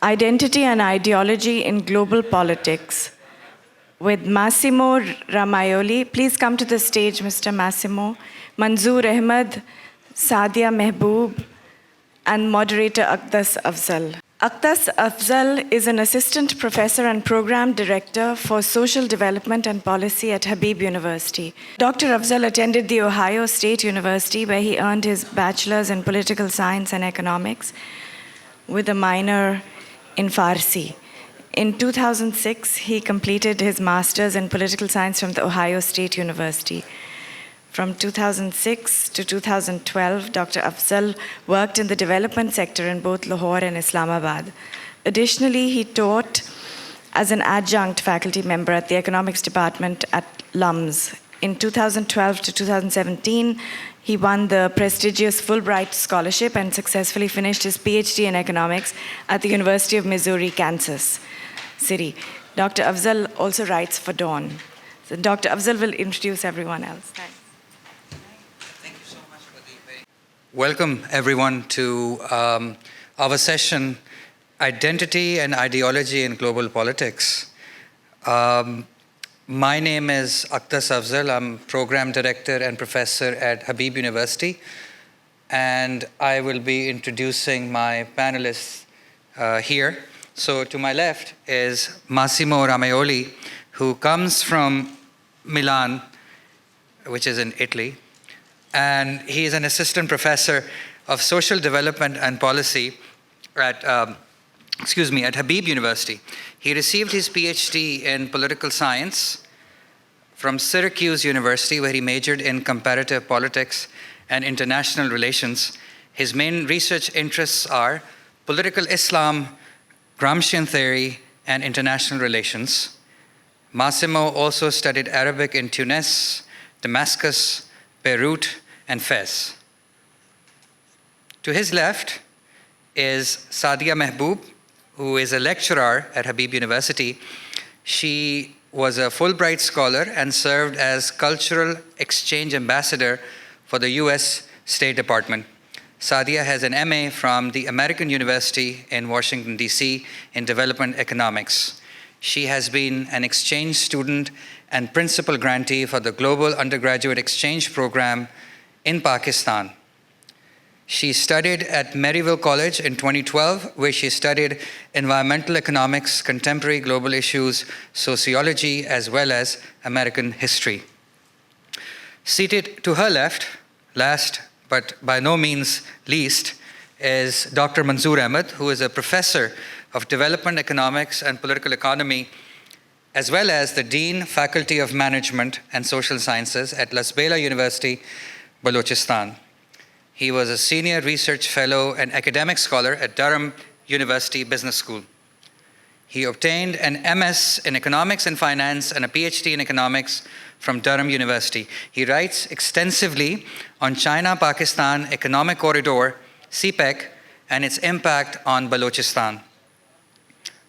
Identity and Ideology in Global Politics with Massimo Ramaioli. Please come to the stage, Mr. Massimo. Manzoor, Ahmed, Sadia, Mehboob, and moderator Aqdas Afzal. Aqdas Afzal is an assistant professor and program director for social development and policy at Habib University. Dr. Afzal attended the Ohio State University, where he earned his bachelor's in political science and economics with a minor in Farsi. In 2006, he completed his master's in political science from the Ohio State University. From 2006 to 2012, Dr. Afzal worked in the development sector in both Lahore and Islamabad. Additionally, he taught as an adjunct faculty member at the economics department at LUMS. In 2012 to 2017, he won the prestigious Fulbright Scholarship and successfully finished his PhD in economics at the University of Missouri, Kansas City. Dr. Afzal also writes for Dawn. So Dr. Afzal will introduce everyone else. Thanks. Thank you so much for the welcome everyone to our session, Identity and Ideology in Global Politics. My name is Aqdas Afzal. I'm Program Director and Professor at Habib University. And I will be introducing my panelists here. So to my left is Massimo Ramaioli, who comes from Milan, which is in Italy. And he is an assistant professor of social development and policy at Habib University. He received his PhD in political science from Syracuse University, where he majored in comparative politics and international relations. His main research interests are political Islam, Gramscian theory, and international relations. Massimo also studied Arabic in Tunis, Damascus, Beirut, and Fez. To his left is Sadia Mehboob, who is a lecturer at Habib University. She was a Fulbright scholar and served as Cultural Exchange Ambassador for the US State Department. Sadia has an MA from the American University in Washington, D.C. in Development Economics. She has been an exchange student and principal grantee for the Global Undergraduate Exchange Program in Pakistan. She studied at Maryville College in 2012, where she studied environmental economics, contemporary global issues, sociology, as well as American history. Seated to her left, last but by no means least, is Dr. Manzoor Ahmed, who is a professor of development economics and political economy, as well as the Dean, Faculty of Management and Social Sciences at Lasbela University, Balochistan. He was a senior research fellow and academic scholar at Durham University Business School. He obtained an MS in economics and finance and a PhD in economics from Durham University. He writes extensively on China-Pakistan Economic Corridor, CPEC, and its impact on Balochistan.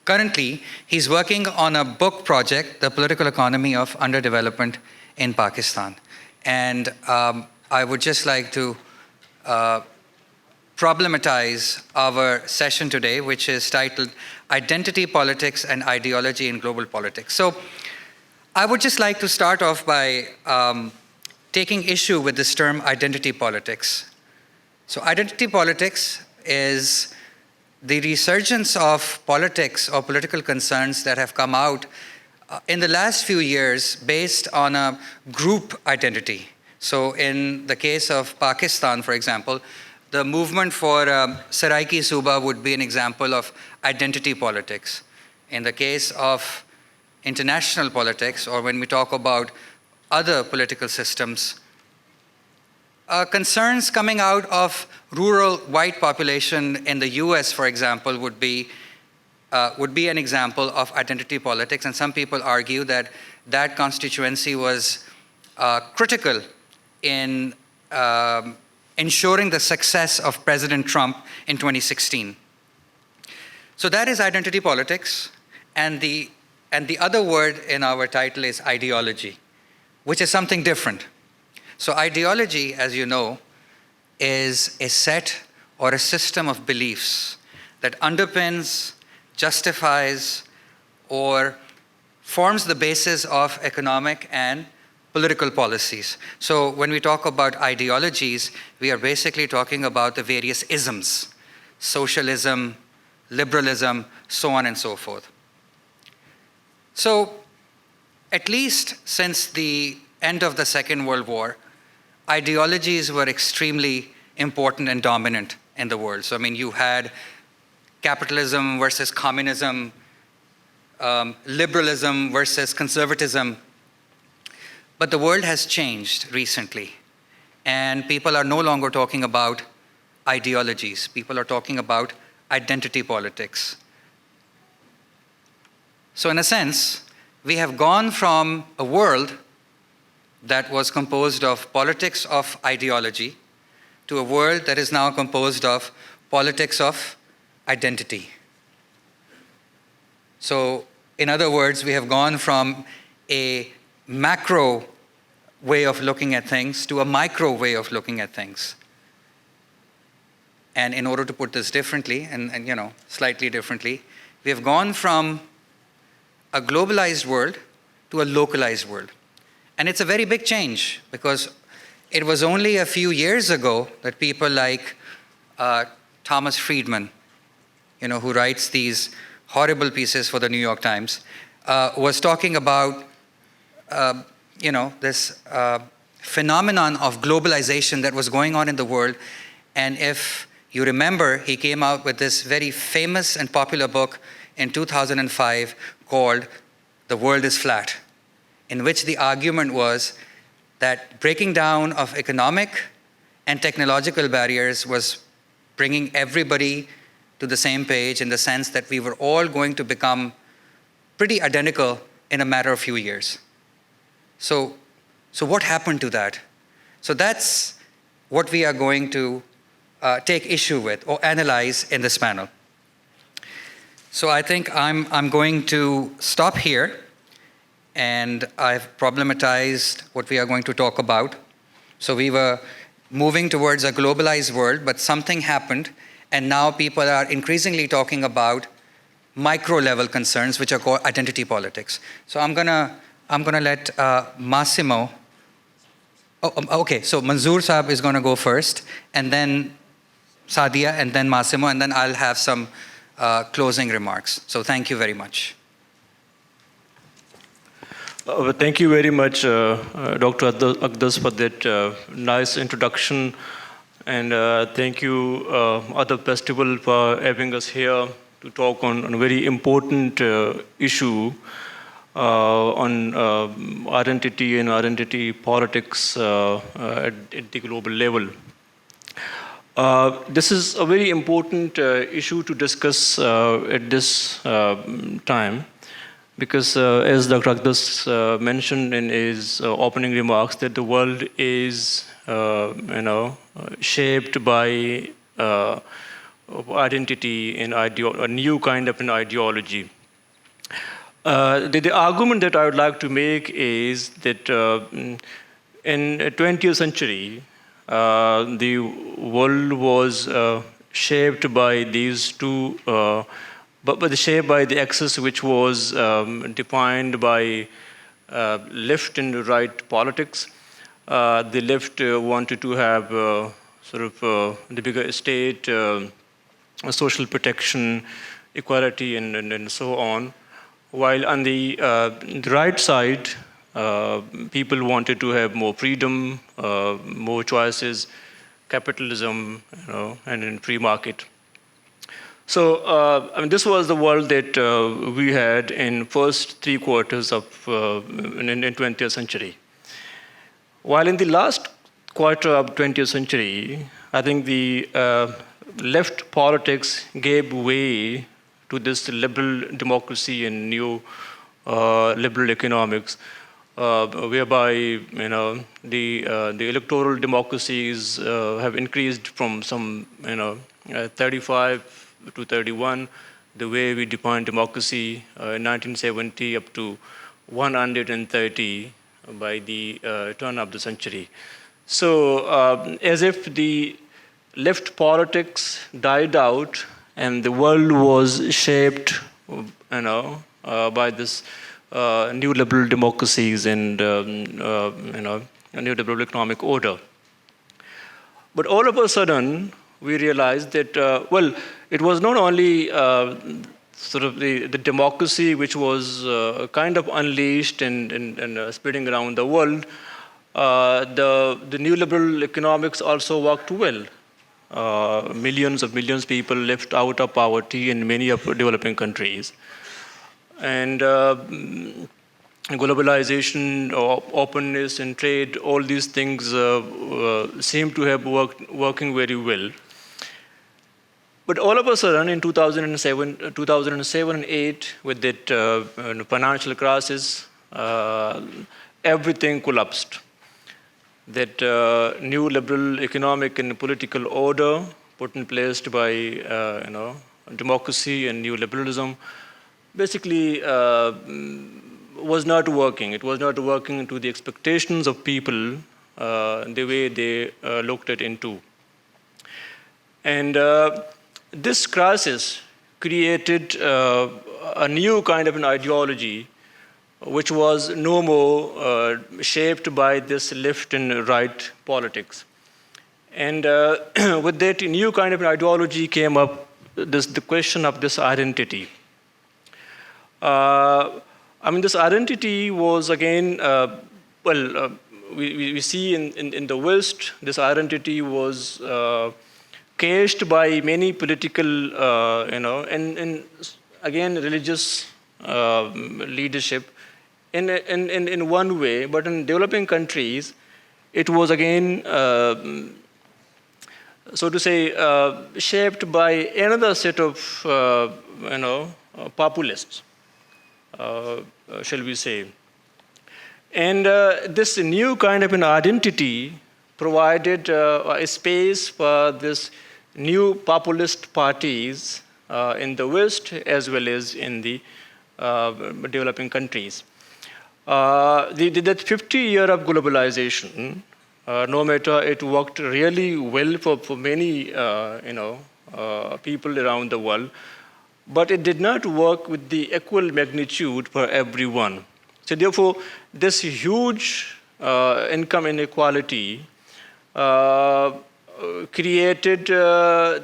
Currently, he's working on a book project, The Political Economy of Underdevelopment in Pakistan. And I would just like to problematize our session today, which is titled Identity, Politics, and Ideology in Global Politics. So I would just like to start off by taking issue with this term identity politics. So identity politics is the resurgence of politics or political concerns that have come out in the last few years based on a group identity. So in the case of Pakistan, for example, the movement for Saraiki Suba would be an example of identity politics. In the case of international politics, or when we talk about other political systems, concerns coming out of rural white population in the US, for example, would be an example of identity politics. And some people argue that that constituency was critical in ensuring the success of President Trump in 2016. So that is identity politics, and the other word in our title is ideology, which is something different. So ideology, as you know, is a set or a system of beliefs that underpins justifies or forms the basis of economic and political policies. So when we talk about ideologies, we are basically talking about the various isms: socialism, liberalism, so on and so forth. So at least since the end of the Second World War, ideologies were extremely important and dominant in the world. So I mean, you had capitalism versus communism, liberalism versus conservatism. But the world has changed recently, and people are no longer talking about ideologies. People are talking about identity politics. So in a sense, we have gone from a world that was composed of politics of ideology to a world that is now composed of politics of identity. So in other words, we have gone from a macro way of looking at things to a micro way of looking at things. And in order to put this differently, and you know, slightly differently, we have gone from a globalized world to a localized world. And it's a very big change, because it was only a few years ago that people like Thomas Friedman, you know, who writes these horrible pieces for the New York Times, was talking about you know, this phenomenon of globalization that was going on in the world. And if you remember, he came out with this very famous and popular book in 2005 called The World is Flat, in which the argument was that breaking down of economic and technological barriers was bringing everybody to the same page, in the sense that we were all going to become pretty identical in a matter of few years. So what happened to that? So that's what we are going to take issue with or analyze in this panel. So I think I'm going to stop here, and I've problematized what we are going to talk about. So we were moving towards a globalized world, but something happened, and now people are increasingly talking about micro-level concerns, which are called identity politics. So I'm gonna let Massimo. Okay. So Manzoor Saab is gonna go first, and then Sadia, and then Massimo, and then I'll have some closing remarks. So thank you very much. Thank you very much, Dr. Aqdas, for that nice introduction. And thank you, Adab Festival, for having us here to talk on a very important issue on identity and identity politics at the global level. This is a very important issue to discuss at this time, because as Dr. Aqdas mentioned in his opening remarks, that the world is shaped by identity and a new kind of an ideology. The argument that I would like to make is that in the 20th century, the world was shaped by these two, but shaped by the axis which was defined by left and right politics. The left wanted to have the bigger state, social protection, equality, and so on. While on the right side, people wanted to have more freedom, more choices, capitalism, and in free market. So, this was the world that we had in first 3 quarters of in 20th century. While in the last quarter of 20th century, I think the left politics gave way to this liberal democracy and new liberal economics, whereby the electoral democracies have increased from some 35 to 31, the way we define democracy in 1970 up to 130 by the turn of the century. So as if the left politics died out and the world was shaped by this new liberal democracies and a new liberal economic order. But all of a sudden, we realized that, it was not only sort of the democracy which was kind of unleashed and spreading around the world. The new liberal economics also worked well. Millions of people left out of poverty in many of developing countries. And globalization, openness, and trade, all these things seem to have working very well. But all of a sudden, in 2007 and 2008, with that financial crisis, everything collapsed. That new liberal economic and political order put in place by democracy and new liberalism basically was not working. It was not working to the expectations of people the way they looked at into. And this crisis created a new kind of an ideology which was no more shaped by this left and right politics. And with that new kind of an ideology came up the question of this identity. This identity was again, we see in the West, this identity was caged by many political, and again religious leadership in one way, but in developing countries, it was again, so to say, shaped by another set of, populists, shall we say. And this new kind of an identity provided a space for this new populist parties in the West as well as in the developing countries. That 50 year of globalization, no matter it worked really well for many people around the world, but it did not work with the equal magnitude for everyone. So therefore, this huge income inequality created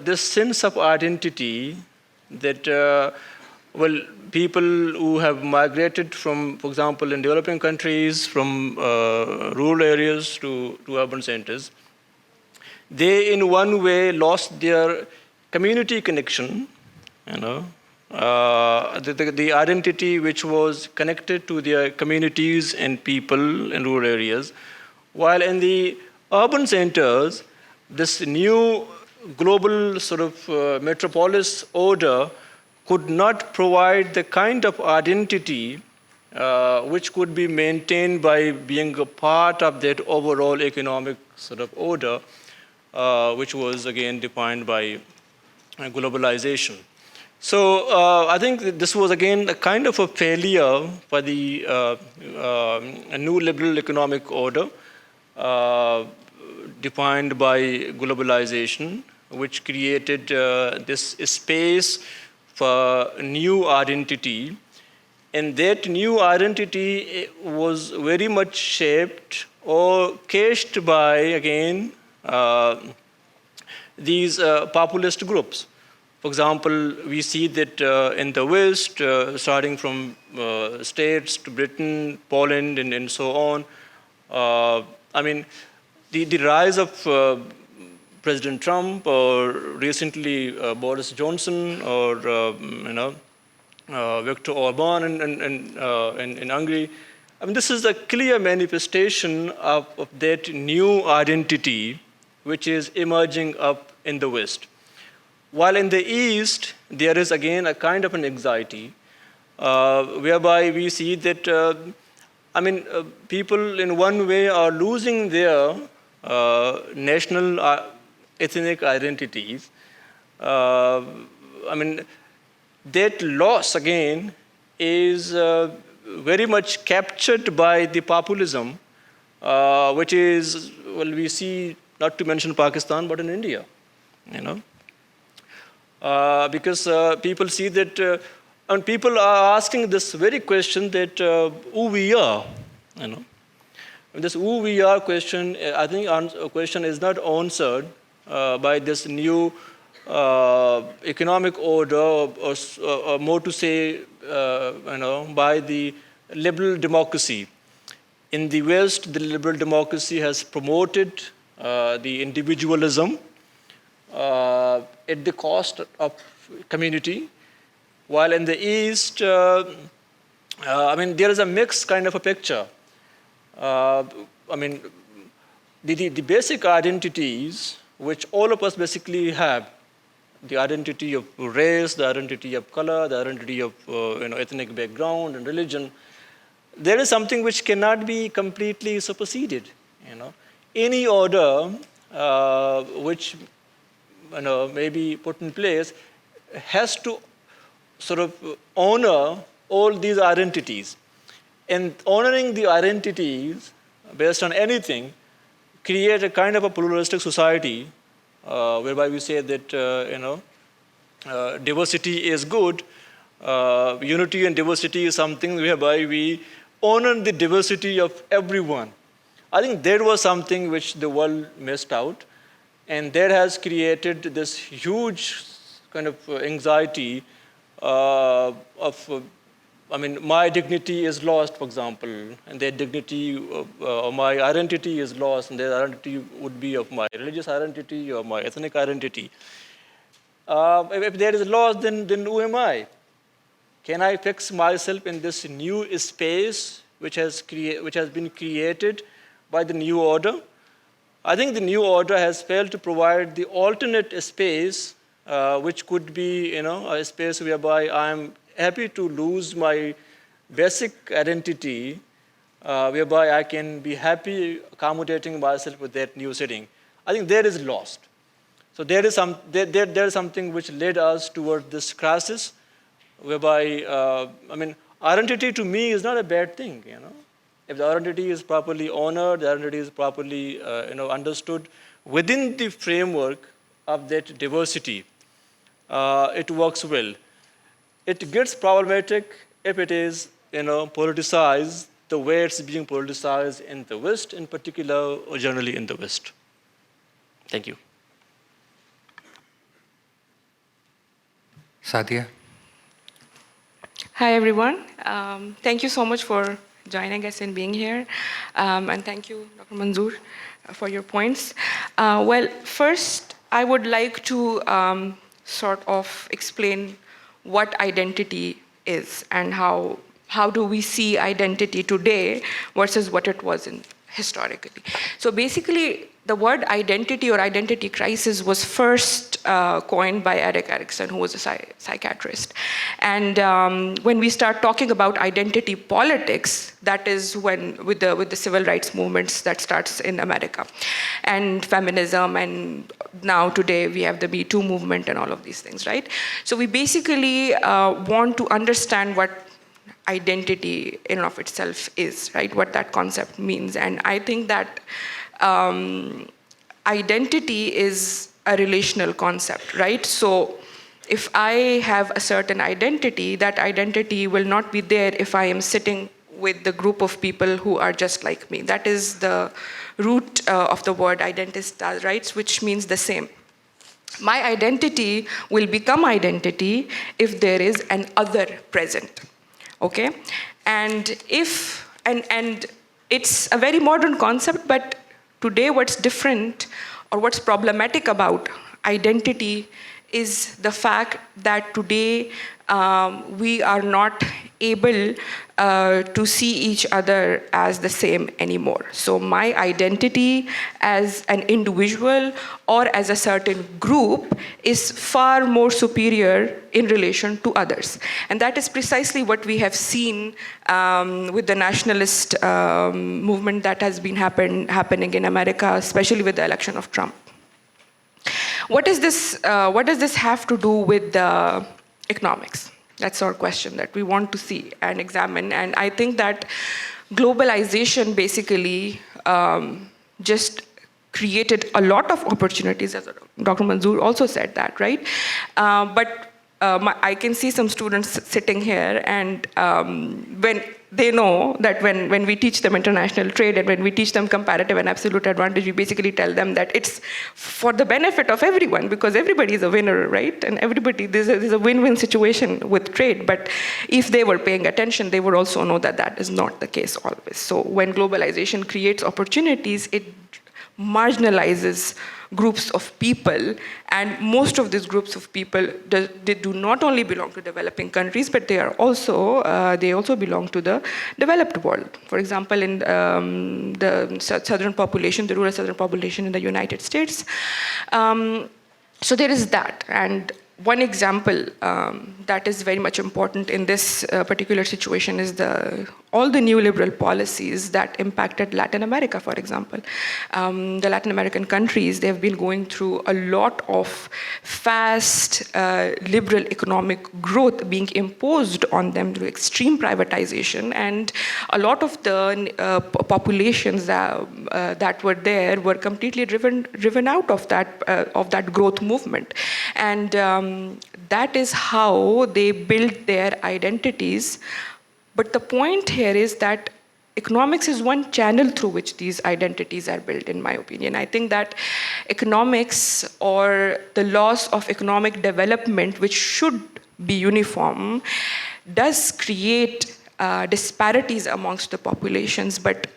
this sense of identity that, people who have migrated from, for example, in developing countries, from rural areas to urban centers, they in one way lost their community connection, the identity which was connected to their communities and people in rural areas, while in the urban centers, this new global sort of metropolis order could not provide the kind of identity which could be maintained by being a part of that overall economic sort of order, which was again defined by globalization. So I think that this was again a kind of a failure for the new liberal economic order defined by globalization, which created this space for new identity. And that new identity was very much shaped or caged by, again, these populist groups. For example, we see that in the West, starting from states to Britain, Poland, and so on, the rise of President Trump, or recently Boris Johnson, or Viktor Orban in Hungary. This is a clear manifestation of that new identity which is emerging up in the West. While in the East, there is again a kind of an anxiety, whereby we see that people in one way are losing their national ethnic identities. That loss again is very much captured by the populism, which is, we see, not to mention Pakistan, but in India, because people see that, And people are asking this very question that who we are, you know. And this who we are question, I think question is not answered by this new economic order, or more to say, by the liberal democracy. In the West, the liberal democracy has promoted the individualism at the cost of community, while in the East, there is a mixed kind of a picture. The basic identities which all of us basically have, the identity of race, the identity of color, the identity of ethnic background and religion, there is something which cannot be completely superseded. Any order which may be put in place has to sort of honor all these identities. And honoring the identities based on anything create a kind of a pluralistic society whereby we say that diversity is good. Unity and diversity is something whereby we honor the diversity of everyone. I think that was something which the world missed out, and that has created this huge kind of anxiety my dignity is lost, for example, and their dignity or my identity is lost, and their identity would be of my religious identity or my ethnic identity. If there is loss, then who am I? Can I fix myself in this new space which has been created by the new order? I think the new order has failed to provide the alternate space, which could be, a space whereby I'm happy to lose my basic identity, whereby I can be happy accommodating myself with that new setting. I think that is lost. So there is something which led us toward this crisis, whereby identity to me is not a bad thing. If the identity is properly honored, the identity is properly understood within the framework of that diversity, it works well. It gets problematic if it is politicized the way it's being politicized in the West, in particular, or generally in the West. Thank you. Sadia. Hi, everyone. Thank you so much for joining us and being here. And thank you, Dr. Manzoor, for your points. Well, first, I would like to sort of explain what identity is and how do we see identity today versus what it was historically. So basically, the word identity or identity crisis was first coined by Erik Erikson, who was a psychiatrist. And when we start talking about identity politics, that is when with the civil rights movements that starts in America, and feminism, and now today we have the Me Too movement and all of these things, right? So we basically want to understand what identity in and of itself is, right? What that concept means. And I think that identity is a relational concept, right? So if I have a certain identity, that identity will not be there if I am sitting with the group of people who are just like me. That is the root of the word identitas, right? Which means the same. My identity will become identity if there is an other present, okay? And it's a very modern concept, but today what's different or what's problematic about identity is the fact that today we are not able to see each other as the same anymore. So my identity as an individual or as a certain group is far more superior in relation to others. And that is precisely what we have seen with the nationalist movement that has been happening in America, especially with the election of Trump. What does this have to do with economics? That's our question that we want to see and examine. And I think that globalization basically just created a lot of opportunities, as Dr. Manzoor also said that, right? But I can see some students sitting here, and when they know that when we teach them international trade and when we teach them comparative and absolute advantage, we basically tell them that it's for the benefit of everyone because everybody is a winner, right? And everybody, there's a win-win situation with trade. But if they were paying attention, they would also know that that is not the case always. So when globalization creates opportunities, it marginalizes groups of people, and most of these groups of people they do not only belong to developing countries, but they also belong to the developed world. For example, in the southern population, the rural southern population in the United States. So there is that, and one example that is very much important in this particular situation is all the neoliberal policies that impacted Latin America, for example. The Latin American countries, they have been going through a lot of fast liberal economic growth being imposed on them through extreme privatization, and a lot of the populations that were there were completely driven out of that growth movement. And that is how they build their identities. But the point here is that economics is one channel through which these identities are built, in my opinion. I think that economics, or the laws of economic development, which should be uniform, does create disparities amongst the populations. But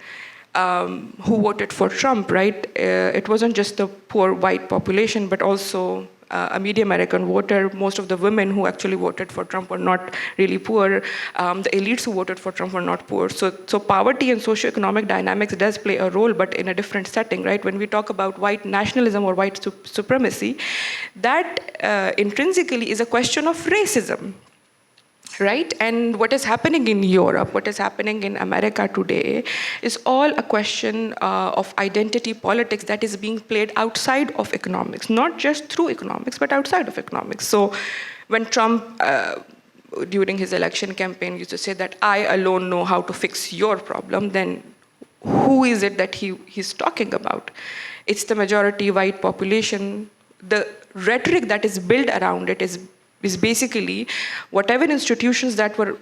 who voted for Trump, right? It wasn't just the poor white population, but also a medium American voter. Most of the women who actually voted for Trump were not really poor. The elites who voted for Trump were not poor. So poverty and socioeconomic dynamics does play a role, but in a different setting, right? When we talk about white nationalism or white supremacy, that intrinsically is a question of racism. Right? And what is happening in Europe, what is happening in America today is all a question of identity politics that is being played outside of economics, not just through economics, but outside of economics. So when Trump, during his election campaign, used to say that I alone know how to fix your problem, then who is it that he's talking about? It's the majority white population. The rhetoric that is built around it is basically whatever institutions that were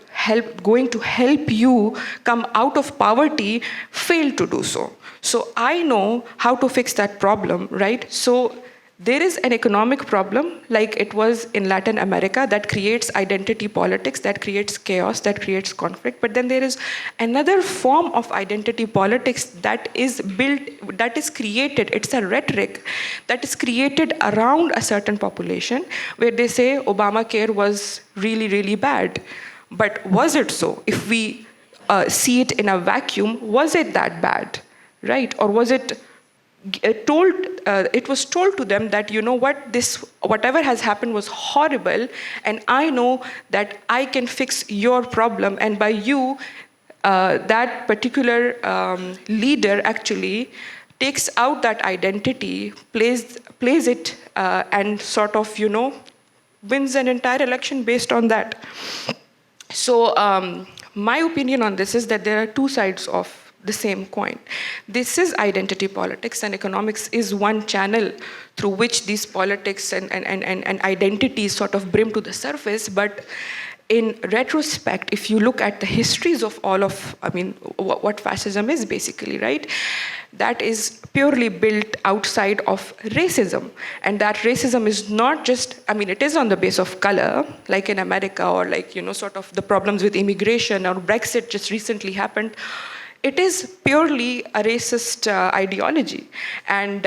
going to help you come out of poverty failed to do so. So I know how to fix that problem, right? So there is an economic problem, like it was in Latin America, that creates identity politics, that creates chaos, that creates conflict. But then there is another form of identity politics that is built, that is created, it's a rhetoric that is created around a certain population, where they say Obamacare was really, really bad. But was it so? If we see it in a vacuum, was it that bad, right? Or was it it was told to them that, you know what, whatever has happened was horrible, and I know that I can fix your problem, and by you, that particular leader actually takes out that identity, plays it, and sort of, wins an entire election based on that. So my opinion on this is that there are two sides of the same coin. This is identity politics, and economics is one channel through which these politics and identities sort of brim to the surface. But in retrospect, if you look at the histories of what fascism is basically, right? That is purely built outside of racism. And that racism is not just, it is on the base of color, like in America, or sort of the problems with immigration, or Brexit just recently happened. It is purely a racist ideology. And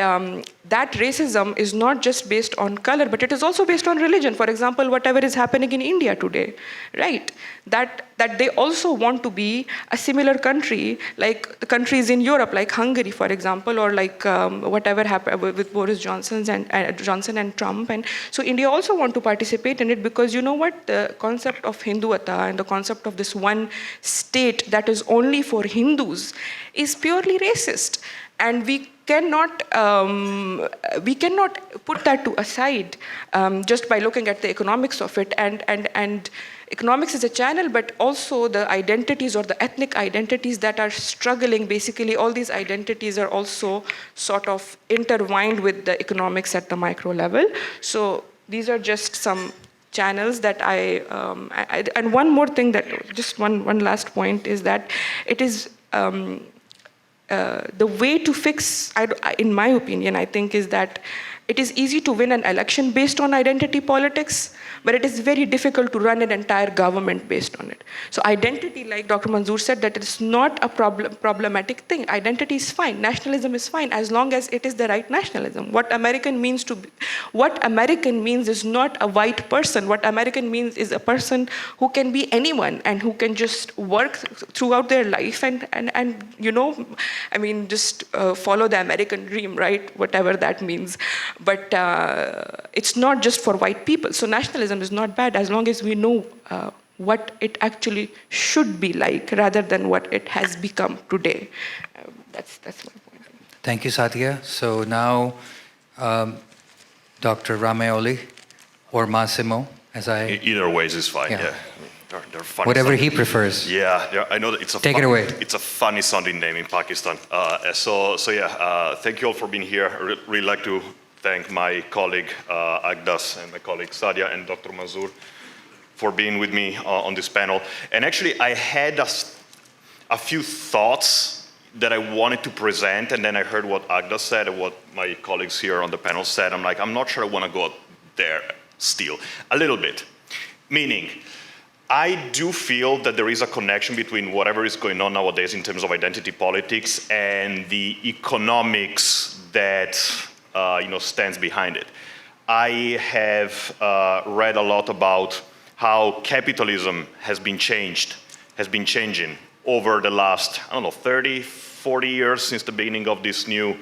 that racism is not just based on color, but it is also based on religion. For example, whatever is happening in India today, right? That they also want to be a similar country, like the countries in Europe, like Hungary, for example, or like whatever happened with Boris Johnson and Trump. And so India also want to participate in it, because you know what? The concept of Hinduata and the concept of this one state that is only for Hindus is purely racist. And we cannot put that to aside just by looking at the economics of it. And economics is a channel, but also the identities or the ethnic identities that are struggling. Basically, all these identities are also sort of intertwined with the economics at the micro level. So these are just some channels that and one more thing that, just one last point is that it is, the way to fix, in my opinion, I think, is that it is easy to win an election based on identity politics, but it is very difficult to run an entire government based on it. So identity, like Dr. Manzoor said, that it's not a problematic thing. Identity is fine. Nationalism is fine as long as it is the right nationalism. What American means is not a white person. What American means is a person who can be anyone and who can just work throughout their life and just follow the American dream, right? Whatever that means. But it's not just for white people. So nationalism is not bad as long as we know what it actually should be like rather than what it has become today. That's my point. Thank you, Sadia. So now, Dr. Ramaioli or Massimo, as I... Either ways is fine, yeah. They're funny. Whatever he prefers. Yeah, I know that it's a Take it away. It's a funny sounding name in Pakistan. Thank you all for being here. I really like to thank my colleague Aqdas and my colleague Sadia and Dr. Manzoor for being with me on this panel. And actually, I had a few thoughts that I wanted to present, and then I heard what Aqdas said and what my colleagues here on the panel said. I'm like, I'm not sure I want to go there still. A little bit. Meaning, I do feel that there is a connection between whatever is going on nowadays in terms of identity politics and the economics that stands behind it. I have read a lot about how capitalism has been changing over the last, 30, 40 years since the beginning of this new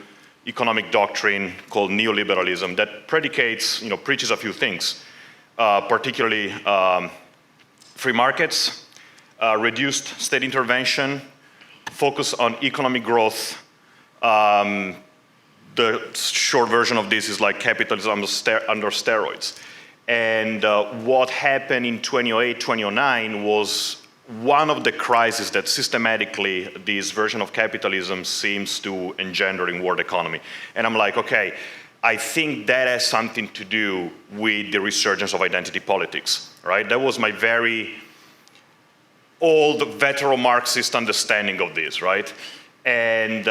economic doctrine called neoliberalism that preaches a few things, particularly free markets, reduced state intervention, focus on economic growth. The short version of this is like capitalism under steroids. And what happened in 2008, 2009 was one of the crises that systematically this version of capitalism seems to engender in world economy. And I'm like, okay, I think that has something to do with the resurgence of identity politics, right? That was my very old veteran Marxist understanding of this, right? And,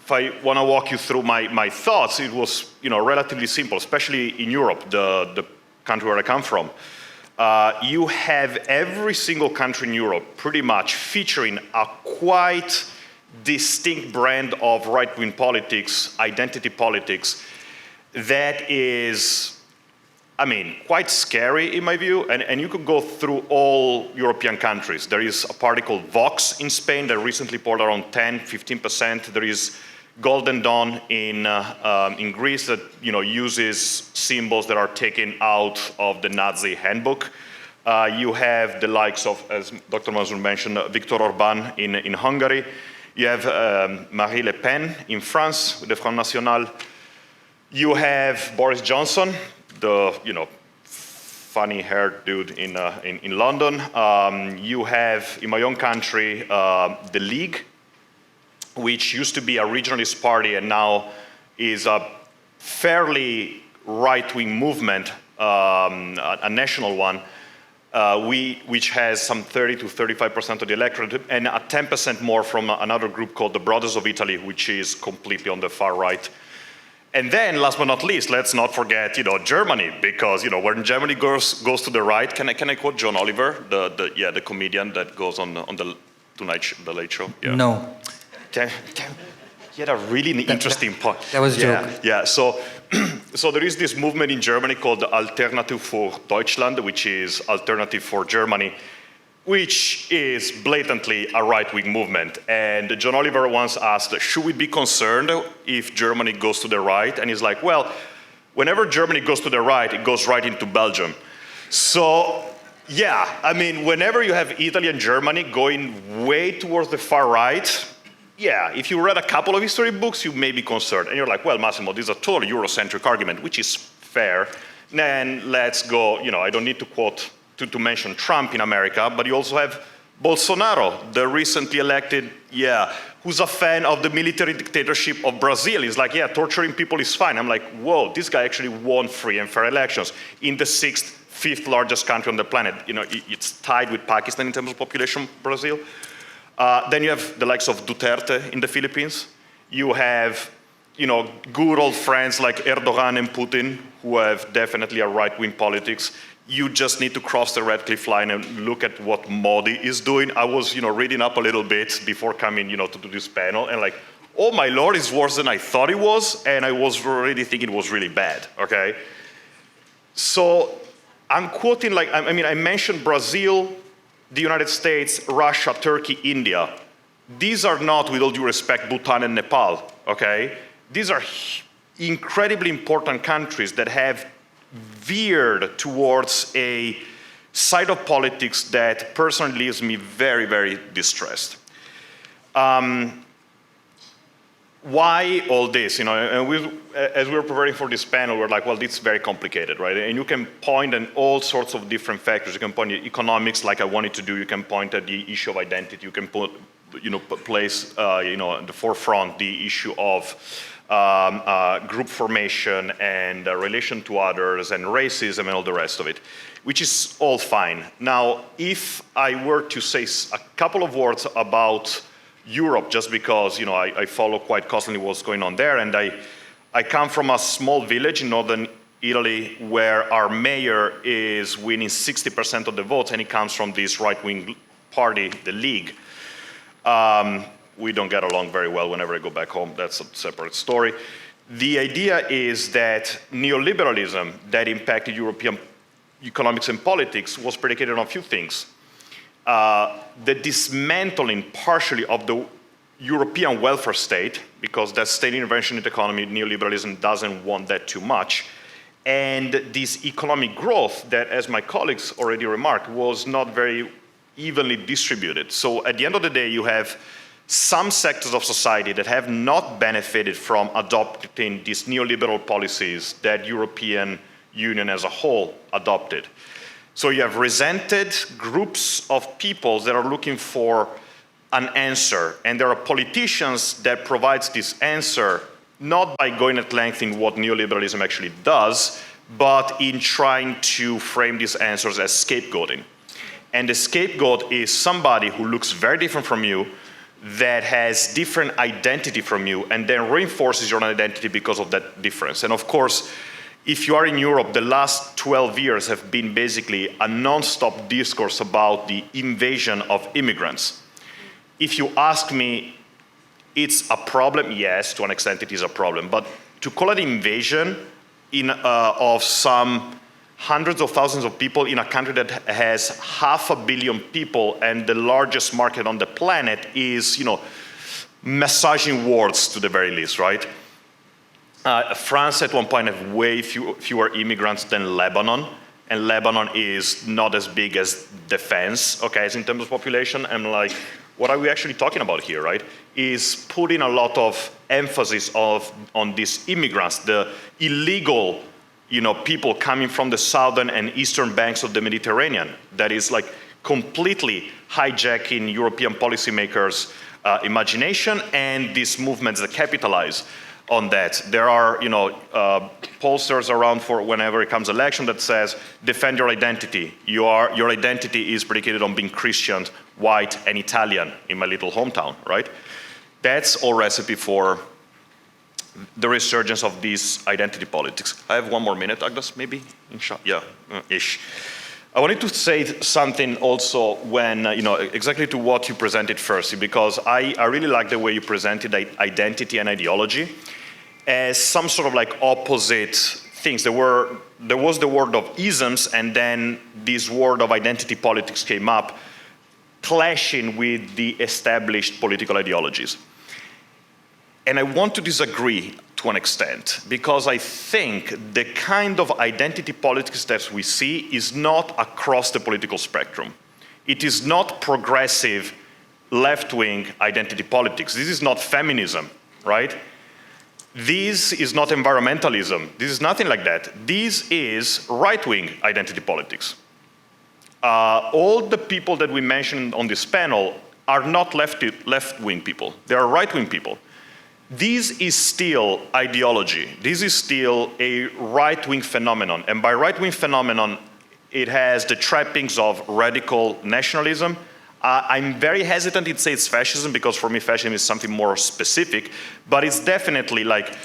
if I want to walk you through my thoughts, it was, relatively simple, especially in Europe, the country where I come from. You have every single country in Europe pretty much featuring a quite distinct brand of right-wing politics, identity politics, that is, quite scary in my view, and you could go through all European countries. There is a party called Vox in Spain that recently polled around 10-15%. There is Golden Dawn in Greece that uses symbols that are taken out of the Nazi handbook. You have the likes of, as Dr. Manzoor mentioned, Viktor Orban in Hungary. You have Marine Le Pen in France with the Front National. You have Boris Johnson, the funny-haired dude in London. You have in my own country the League, which used to be a regionalist party and now is a fairly right-wing movement, a national one, which has some 30 to 35% of the electorate, and a 10% more from another group called the Brothers of Italy, which is completely on the far right. And then, last but not least, let's not forget, Germany, because when Germany goes to the right, can I quote John Oliver, the comedian that goes on the Late Show? Yeah. No. He had a really interesting point. That was a joke. Yeah. So there is this movement in Germany called Alternative für Deutschland, which is Alternative for Germany, which is blatantly a right-wing movement. And John Oliver once asked, should we be concerned if Germany goes to the right? And he's like, well, whenever Germany goes to the right, it goes right into Belgium. So, yeah, whenever you have Italy and Germany going way towards the far right, yeah, if you read a couple of history books, you may be concerned. And you're like, well, Massimo, this is a totally Eurocentric argument, which is fair. Then let's go, I don't need to quote, to mention Trump in America, but you also have Bolsonaro, the recently elected, who's a fan of the military dictatorship of Brazil. He's like, torturing people is fine. I'm like, whoa, this guy actually won free and fair elections in the 6th fifth largest country on the planet. You know, it's tied with Pakistan in terms of population, Brazil. Then you have the likes of Duterte in the Philippines. You have, you know, good old friends like Erdogan and Putin, who have definitely a right-wing politics. You just need to cross the Red Cliff Line and look at what Modi is doing. I was, you know, reading up a little bit before coming, you know, to do this panel, and like, oh my Lord, it's worse than I thought it was, and I was already thinking it was really bad, okay? So I'm quoting, like, I mean, I mentioned Brazil, the United States, Russia, Turkey, India. These are not, with all due respect, Bhutan and Nepal, okay? These are incredibly important countries that have veered towards a side of politics that personally leaves me very, very distressed. Why all this? You know, and as we were preparing for this panel, we were like, well, this is very complicated, right? And you can point at all sorts of different factors. You can point at economics, like I wanted to do. You can point at the issue of identity. You can put, you know, place, you know, at the forefront the issue of group formation and relation to others and racism and all the rest of it, which is all fine. Now, if I were to say a couple of words about Europe, just because, you know, I follow quite constantly what's going on there, and I come from a small village in northern Italy where our mayor is winning 60% of the votes, and he comes from this right-wing party, the League. We don't get along very well whenever I go back home. That's a separate story. The idea is that neoliberalism that impacted European economics and politics was predicated on a few things. The dismantling partially of the European welfare state, because that state intervention in the economy, neoliberalism doesn't want that too much. And this economic growth that, as my colleagues already remarked, was not very evenly distributed. So at the end of the day, you have some sectors of society that have not benefited from adopting these neoliberal policies that European Union as a whole adopted. So you have resented groups of people that are looking for an answer, and there are politicians that provide this answer not by going at length in what neoliberalism actually does, but in trying to frame these answers as scapegoating. And the scapegoat is somebody who looks very different from you, that has different identity from you, and then reinforces your identity because of that difference. And of course, if you are in Europe, the last 12 years have been basically a non-stop discourse about the invasion of immigrants. If you ask me, it's a problem? Yes, to an extent it is a problem. But to call it invasion of some hundreds of thousands of people in a country that has 500 million people and the largest market on the planet is, you know, massaging words to the very least, right? France at one point had way fewer immigrants than Lebanon, and Lebanon is not as big as defense, okay, as in terms of population. I'm like, what are we actually talking about here, right? Is putting a lot of emphasis on these immigrants, the illegal, you know, people coming from the southern and eastern banks of the Mediterranean, that is like completely hijacking European policymakers' imagination and these movements that capitalize on that. There are, you know, pollsters around for whenever it comes election that says, defend your identity. Your identity is predicated on being Christian, white, and Italian in my little hometown, right? That's all recipe for the resurgence of these identity politics. I have one more minute, Aqdas, maybe? Yeah, ish. I wanted to say something also when, you know, exactly to what you presented first, because I really like the way you presented identity and ideology as some sort of like opposite things. There was the word of isms, and then this word of identity politics came up, clashing with the established political ideologies. And I want to disagree to an extent, because I think the kind of identity politics that we see is not across the political spectrum. It is not progressive left-wing identity politics. This is not feminism, right? This is not environmentalism. This is nothing like that. This is right-wing identity politics. All the people that we mentioned on this panel are not left-wing people. They are right-wing people. This is still ideology. This is still a right-wing phenomenon. And by right-wing phenomenon, It has the trappings of radical nationalism. I'm very hesitant to say it's fascism because for me fascism is something more specific, but it's definitely like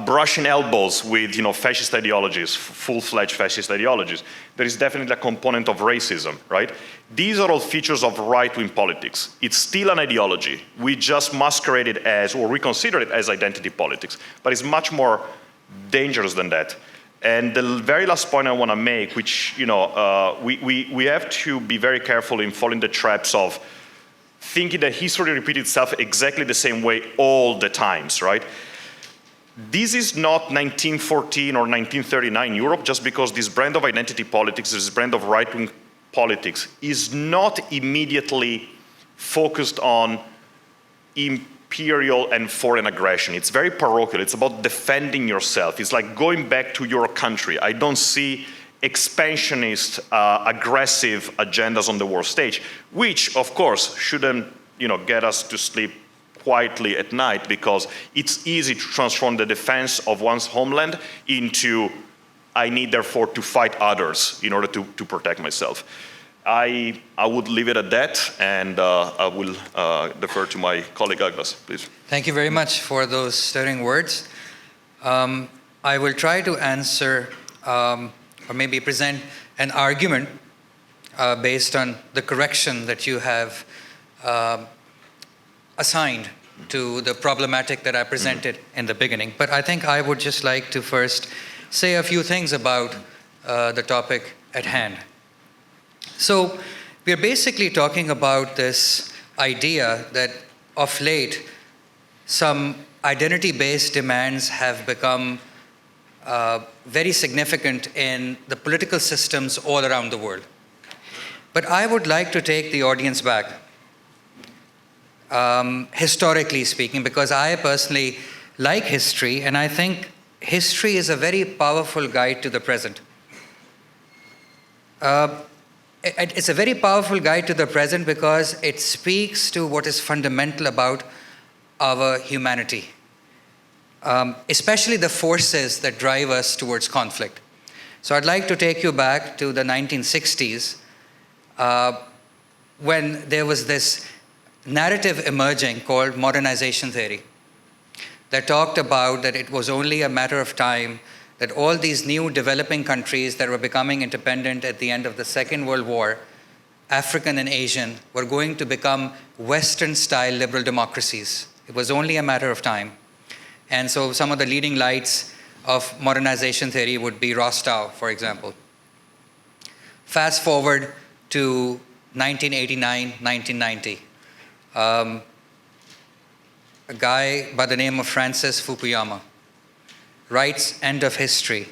brushing elbows with fascist ideologies, full-fledged fascist ideologies. There is definitely a component of racism, right? These are all features of right-wing politics. It's still an ideology. We just masquerade it as, or we consider it as identity politics, but it's much more dangerous than that. And the very last point I want to make, which we have to be very careful in falling the traps of thinking that history repeats itself exactly the same way all the times, right? This is not 1914 or 1939 Europe, just because this brand of identity politics, this brand of right-wing politics, is not immediately focused on imperial and foreign aggression. It's very parochial. It's about defending yourself. It's like going back to your country. I don't see expansionist, aggressive agendas on the world stage, which, of course, shouldn't get us to sleep quietly at night, because it's easy to transform the defense of one's homeland into, I need therefore to fight others in order to protect myself. I would leave it at that, and I will defer to my colleague Aqdas, please. Thank you very much for those stirring words. I will try to answer or maybe present an argument based on the correction that you have assigned to the problematic that I presented in the beginning. But I think I would just like to first say a few things about the topic at hand. So we're basically talking about this idea that of late some identity-based demands have become very significant in the political systems all around the world. But I would like to take the audience back, historically speaking, because I personally like history, and I think history is a very powerful guide to the present. It's a very powerful guide to the present because it speaks to what is fundamental about our humanity, especially the forces that drive us towards conflict. So I'd like to take you back to the 1960s when there was this narrative emerging called modernization theory that talked about that it was only a matter of time that all these new developing countries that were becoming independent at the end of the Second World War, African and Asian, were going to become Western-style liberal democracies. It was only a matter of time. And so some of the leading lights of modernization theory would be Rostow, for example. Fast forward to 1989, 1990. A guy by the name of Francis Fukuyama writes End of History,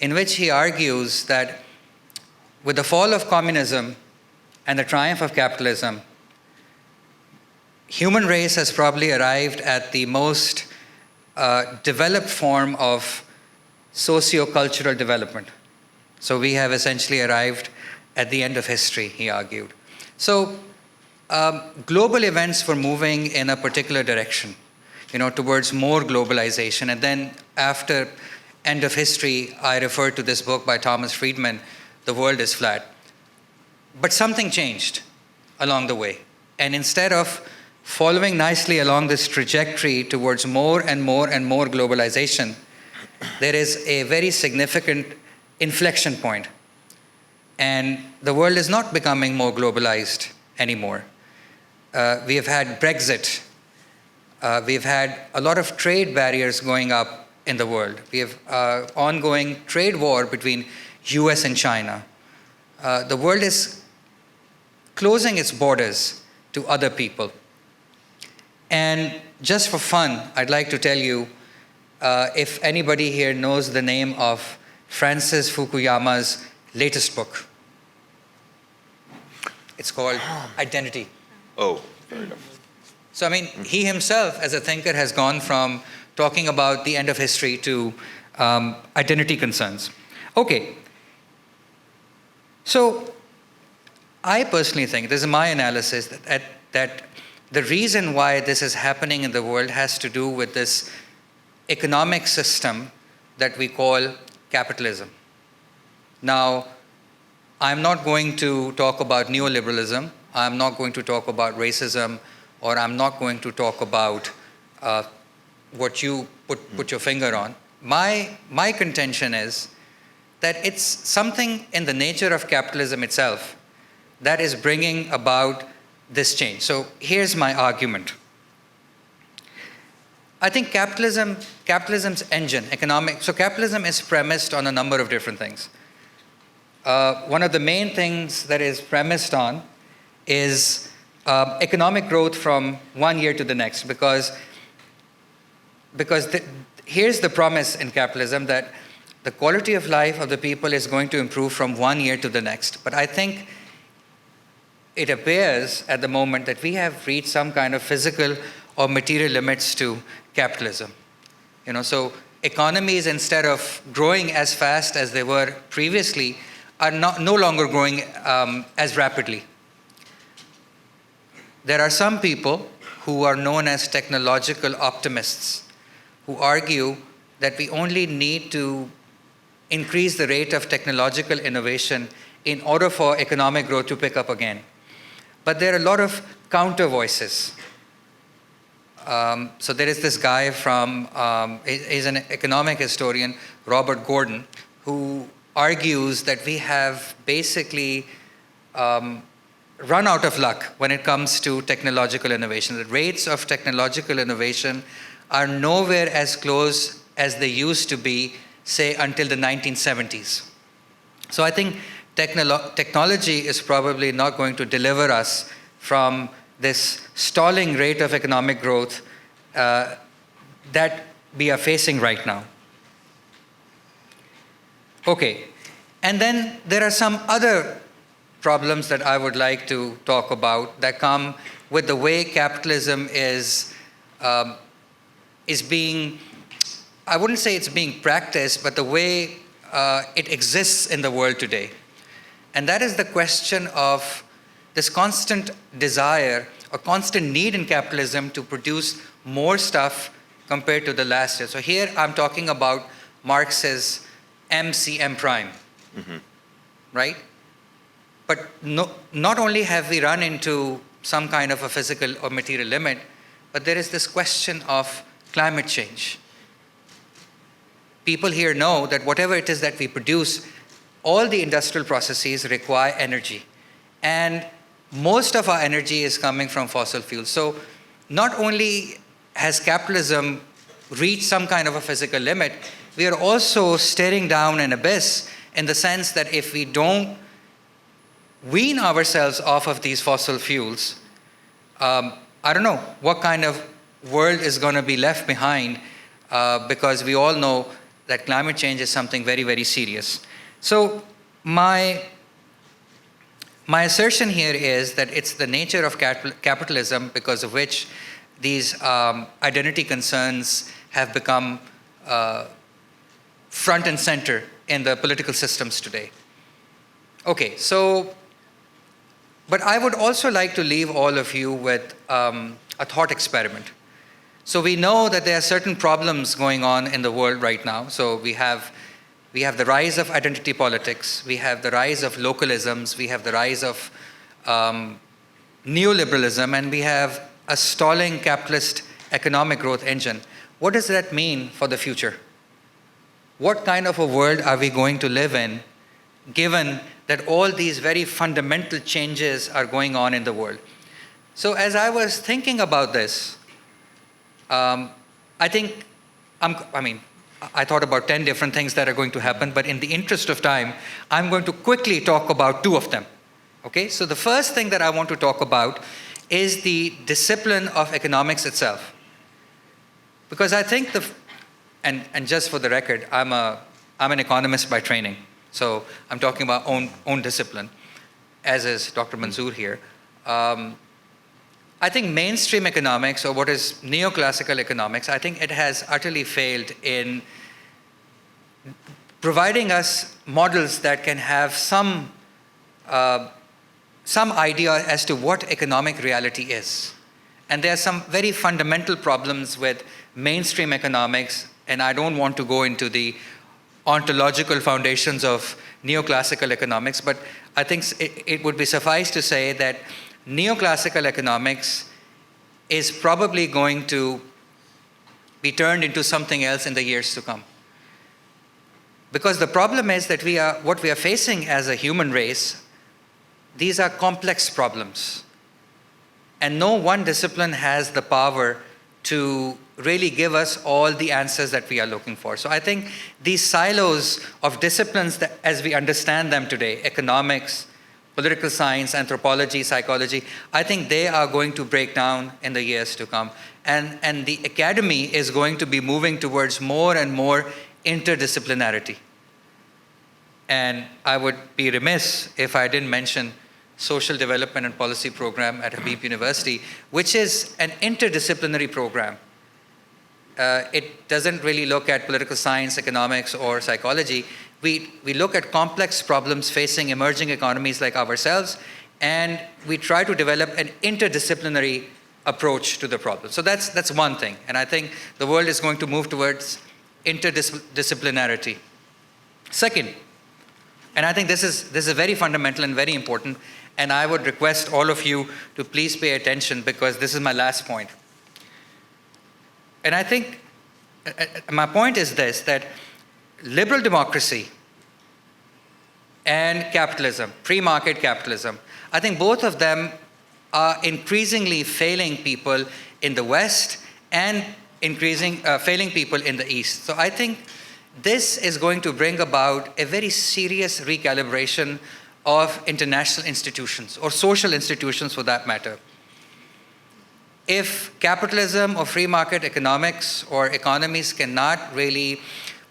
in which he argues that with the fall of communism and the triumph of capitalism, human race has probably arrived at the most developed form of socio-cultural development. So we have essentially arrived at the end of history, he argued. So global events were moving in a particular direction, towards more globalization. And then after End of History, I referred to this book by Thomas Friedman, The World is Flat. But something changed along the way. And instead of following nicely along this trajectory towards more and more and more globalization, there is a very significant inflection point. And the world is not becoming more globalized anymore. We have had Brexit. We've had a lot of trade barriers going up in the world. We have ongoing trade war between US and China. The world is closing its borders to other people. And just for fun, I'd like to tell you, if anybody here knows the name of Francis Fukuyama's latest book. It's called Identity. Oh, fair enough. So, he himself, as a thinker, has gone from talking about the end of history to identity concerns. Okay. So, I personally think, this is my analysis, that the reason why this is happening in the world has to do with this economic system that we call capitalism. Now, I'm not going to talk about neoliberalism. I'm not going to talk about racism, or I'm not going to talk about what you put your finger on. My contention is that it's something in the nature of capitalism itself that is bringing about this change. So here's my argument. I think capitalism's engine, so capitalism is premised on a number of different things. One of the main things that is premised on is economic growth from one year to the next, because here's the promise in capitalism, that the quality of life of the people is going to improve from one year to the next. But I think it appears at the moment that we have reached some kind of physical or material limits to capitalism. So economies, instead of growing as fast as they were previously, are no longer growing as rapidly. There are some people who are known as technological optimists who argue that we only need to increase the rate of technological innovation in order for economic growth to pick up again. But there are a lot of counter voices. So there is this guy he's an economic historian, Robert Gordon, who argues that we have basically run out of luck when it comes to technological innovation. The rates of technological innovation are nowhere as close as they used to be, say, until the 1970s. So I think technology is probably not going to deliver us from this stalling rate of economic growth that we are facing right now. Okay, and then there are some other problems that I would like to talk about that come with the way capitalism is being, I wouldn't say it's being practiced, but the way it exists in the world today. And that is the question of this constant desire or constant need in capitalism to produce more stuff compared to the last year. So here I'm talking about Marx's MCM prime, right? But not only have we run into some kind of a physical or material limit, but there is this question of climate change. People here know that whatever it is that we produce, all the industrial processes require energy. And most of our energy is coming from fossil fuels. So not only has capitalism reached some kind of a physical limit, we are also staring down an abyss, in the sense that if we don't wean ourselves off of these fossil fuels, I don't know what kind of world is going to be left behind, because we all know that climate change is something very, very serious. So my assertion here is that it's the nature of capitalism because of which these identity concerns have become front and center in the political systems today. Okay, so, but I would also like to leave all of you with a thought experiment. So we know that there are certain problems going on in the world right now. So we have the rise of identity politics, we have the rise of localisms, we have the rise of neoliberalism, and we have a stalling capitalist economic growth engine. What does that mean for the future? What kind of a world are we going to live in, given that all these very fundamental changes are going on in the world? So as I was thinking about this, I thought about 10 different things that are going to happen, but in the interest of time, I'm going to quickly talk about 2 of them. Okay, so the first thing that I want to talk about is the discipline of economics itself. Because I think and just for the record, I'm an economist by training. So I'm talking about own discipline, as is Dr. Manzoor here. I think mainstream economics, or what is neoclassical economics, I think it has utterly failed in providing us models that can have some idea as to what economic reality is. And there are some very fundamental problems with mainstream economics, and I don't want to go into the ontological foundations of neoclassical economics, but I think it would be suffice to say that neoclassical economics is probably going to be turned into something else in the years to come. Because the problem is that what we are facing as a human race, these are complex problems. And no one discipline has the power to really give us all the answers that we are looking for. So I think these silos of disciplines that, as we understand them today, economics, political science, anthropology, psychology, I think they are going to break down in the years to come. And the academy is going to be moving towards more and more interdisciplinarity. And I would be remiss if I didn't mention Social Development and Policy Program at Habib University, which is an interdisciplinary program. It doesn't really look at political science, economics, or psychology. We look at complex problems facing emerging economies like ourselves, and we try to develop an interdisciplinary approach to the problem. So that's one thing. And I think the world is going to move towards interdisciplinarity. Second, and I think this is very fundamental and very important, and I would request all of you to please pay attention because this is my last point. And I think my point is this, that liberal democracy and capitalism, free-market capitalism, I think both of them are increasingly failing people in the West and failing people in the East. So I think this is going to bring about a very serious recalibration of international institutions, or social institutions for that matter. If capitalism or free market economics or economies cannot really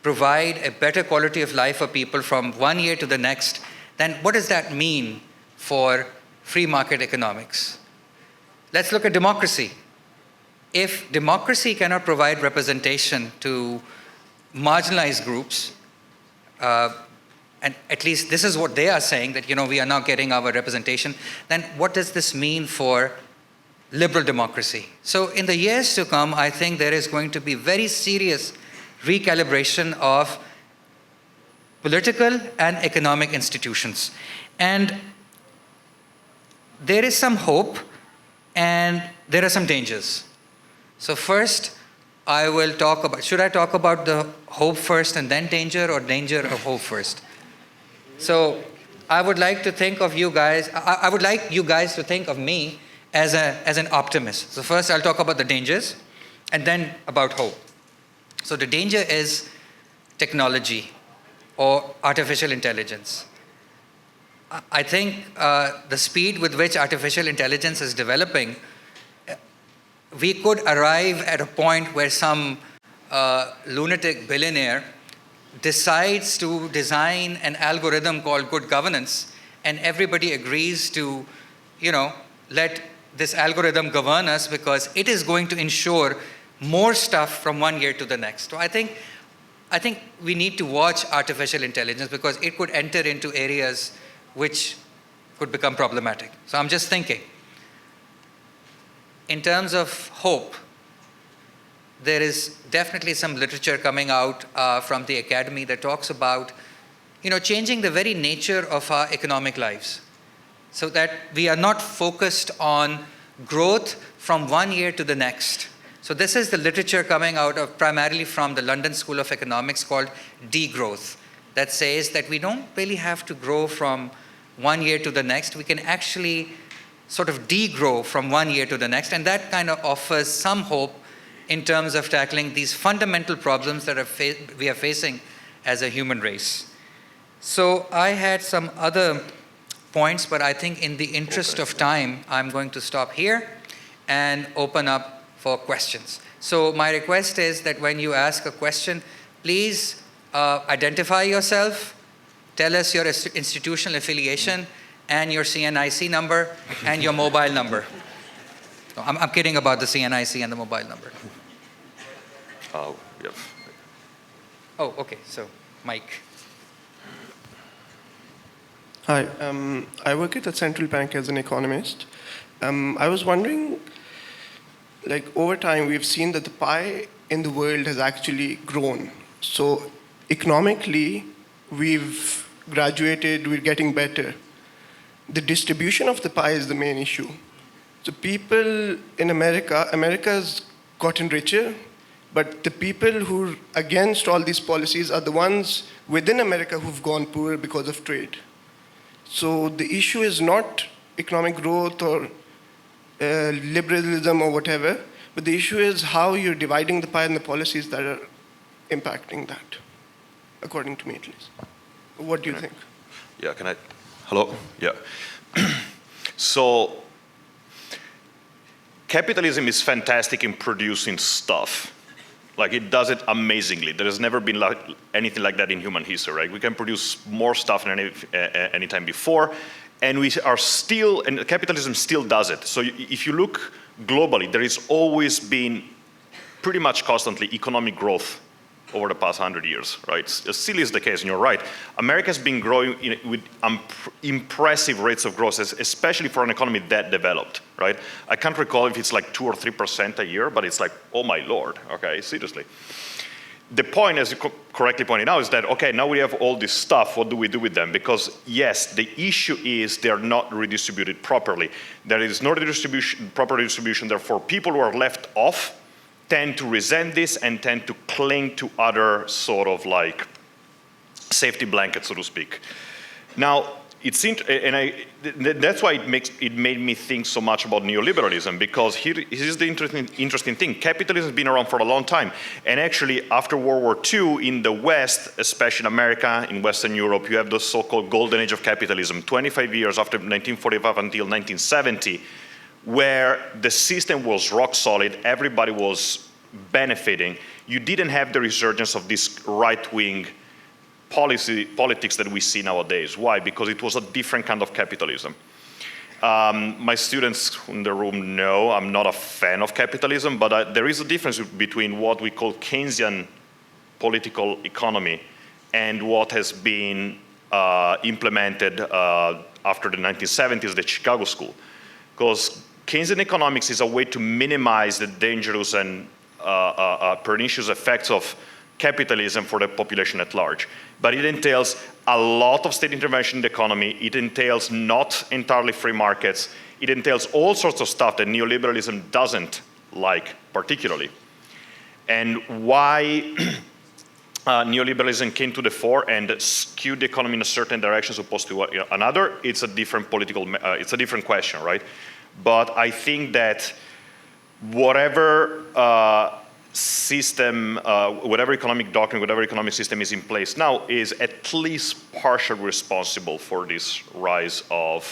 provide a better quality of life for people from one year to the next, then what does that mean for free market economics? Let's look at democracy. If democracy cannot provide representation to marginalized groups, and at least this is what they are saying, that we are not getting our representation, then what does this mean for liberal democracy? So in the years to come, I think there is going to be very serious recalibration of political and economic institutions. And there is some hope and there are some dangers. So first, I will talk about, should I talk about the hope first and then danger, or danger of hope first? So I would like to think of you guys, I would like you guys to think of me as an optimist. So first I'll talk about the dangers and then about hope. So the danger is technology or artificial intelligence. I think the speed with which artificial intelligence is developing, we could arrive at a point where some lunatic billionaire decides to design an algorithm called good governance, and everybody agrees to, let this algorithm govern us because it is going to ensure more stuff from one year to the next. So I think we need to watch artificial intelligence because it could enter into areas which could become problematic. So I'm just thinking, in terms of hope, there is definitely some literature coming out from the academy that talks about, changing the very nature of our economic lives, so that we are not focused on growth from one year to the next. So this is the literature coming out of primarily from the London School of Economics called degrowth, that says that we don't really have to grow from one year to the next. We can actually sort of degrow from one year to the next, and that kind of offers some hope in terms of tackling these fundamental problems that we are facing as a human race. So I had some other points, but I think in the interest of time, I'm going to stop here and open up for questions. So my request is that when you ask a question, please identify yourself, tell us your institutional affiliation and your CNIC number and your mobile number. No, I'm kidding about the CNIC and the mobile number. Oh, yeah. Oh, okay, so Mike. Hi, I work at the central bank as an economist. I was wondering, over time, we've seen that the pie in the world has actually grown. So economically, we've graduated, we're getting better. The distribution of the pie is the main issue. So people in America's gotten richer, but the people who are against all these policies are the ones within America who've gone poorer because of trade. So the issue is not economic growth or liberalism or whatever, but the issue is how you're dividing the pie and the policies that are impacting that, according to me at least. What do you think? Yeah, can I? Hello? Yeah. So, capitalism is fantastic in producing stuff. Like, it does it amazingly. There has never been anything like that in human history, right? We can produce more stuff than any time before, and we are still, and capitalism still does it. So if you look globally, there has always been pretty much constantly economic growth over the past 100 years, right? It still is the case, and you're right. America has been growing with impressive rates of growth, especially for an economy that developed, right? I can't recall if it's like 2 or 3% a year, but it's like, oh my Lord, okay, seriously. The point, as you correctly pointed out, is that, okay, now we have all this stuff, what do we do with them? Because yes, the issue is they're not redistributed properly. There is no proper redistribution, therefore people who are left off tend to resent this and tend to cling to other sort of like safety blankets, so to speak. Now, that's why it made me think so much about neoliberalism, because here's the interesting thing. Capitalism has been around for a long time. And actually, after World War II, in the West, especially in America, in Western Europe, you have the so-called golden age of capitalism, 25 years after 1945 until 1970, where the system was rock solid, everybody was benefiting. You didn't have the resurgence of this right-wing politics that we see nowadays. Why? Because it was a different kind of capitalism. My students in the room know I'm not a fan of capitalism, but there is a difference between what we call Keynesian political economy and what has been implemented after the 1970s, the Chicago School. Because Keynesian economics is a way to minimize the dangerous and pernicious effects of capitalism for the population at large. But it entails a lot of state intervention in the economy. It entails not entirely free markets. It entails all sorts of stuff that neoliberalism doesn't like particularly. And why neoliberalism came to the fore and skewed the economy in a certain direction as opposed to another, it's a different it's a different question, right? But I think that whatever system, whatever economic doctrine, whatever economic system is in place now is at least partially responsible for this rise of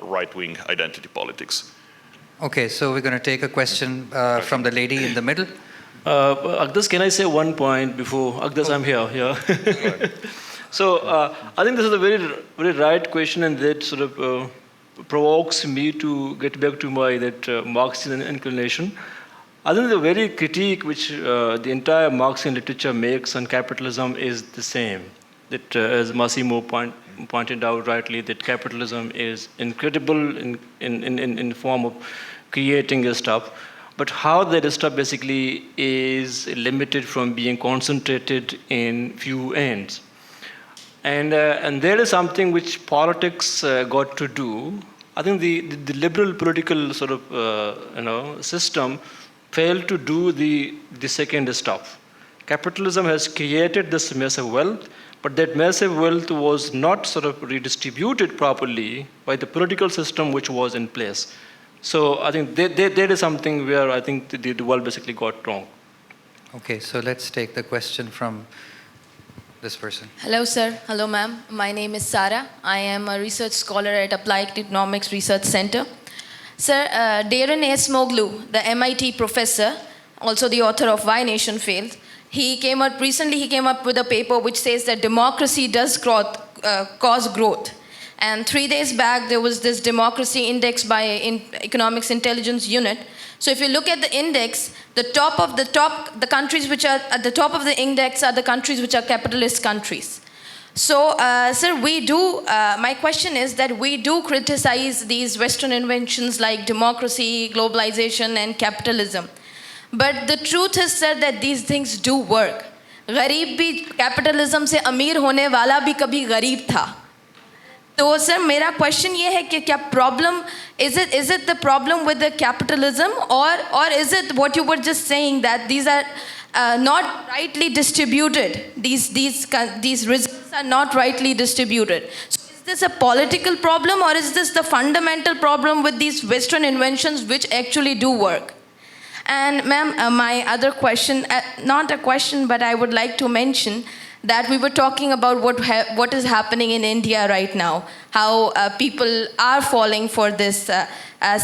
right-wing identity politics. Okay, so we're going to take a question from the lady in the middle. Aqdas, can I say one point before? Aqdas, I'm here. Yeah. So I think this is a very, very right question, and that sort of provokes me to get back to my Marxian inclination. I think the very critique which the entire Marxian literature makes on capitalism is the same. That, as Massimo pointed out rightly, that capitalism is incredible in form of creating a stuff, but how that stuff basically is limited from being concentrated in few ends. And there is something which politics got to do. I think the liberal political sort of system failed to do the second stuff. Capitalism has created this massive wealth, but that massive wealth was not sort of redistributed properly by the political system which was in place. So I think there is something where I think the world basically got wrong. Okay, so let's take the question from this person. Hello, sir. Hello, ma'am. My name is Sara. I am a research scholar at Applied Economics Research Center. Sir, Darren Acemoglu, the MIT professor, also the author of Why Nation Failed, recently he came up with a paper which says that democracy does cause growth. And 3 days back, there was this democracy index by Economics Intelligence Unit. So if you look at the index, the countries which are at the top of the index are the countries which are capitalist countries. So, sir, my question is that we do criticize these Western inventions like democracy, globalization, and capitalism. But the truth is, sir, that these things do work. गरीब भी capitalism से अमीर होने वाला भी कभी गरीब था. तो सर मेरा क्वेश्चन ये है कि क्या problem is it the problem with the capitalism और is it what you were just saying that these are not rightly distributed, these results are not rightly distributed. So is this a political problem or is this the fundamental problem with these Western inventions which actually do work? And ma'am, my other question, not a question, but I would like to mention that we were talking about what is happening in India right now, how people are falling for this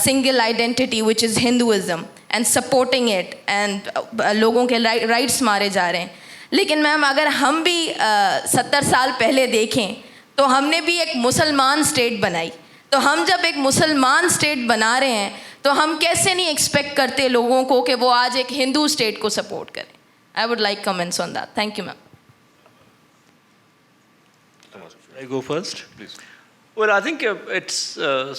single identity which is Hinduism and supporting it, and लोगों के rights मारे जा रहे हैं. लेकिन ma'am अगर हम भी 70 साल पहले देखें तो हमने भी एक मुसलमान स्टेट बनाई. तो हम जब एक मुसलमान स्टेट बना रहे हैं तो हम कैसे नहीं एक्सपेक्ट करते लोगों को कि वो आज एक हिंदू स्टेट को सपोर्ट करें. I would like comments on that. Thank you, ma'am. I go first? Please. Well, I think it's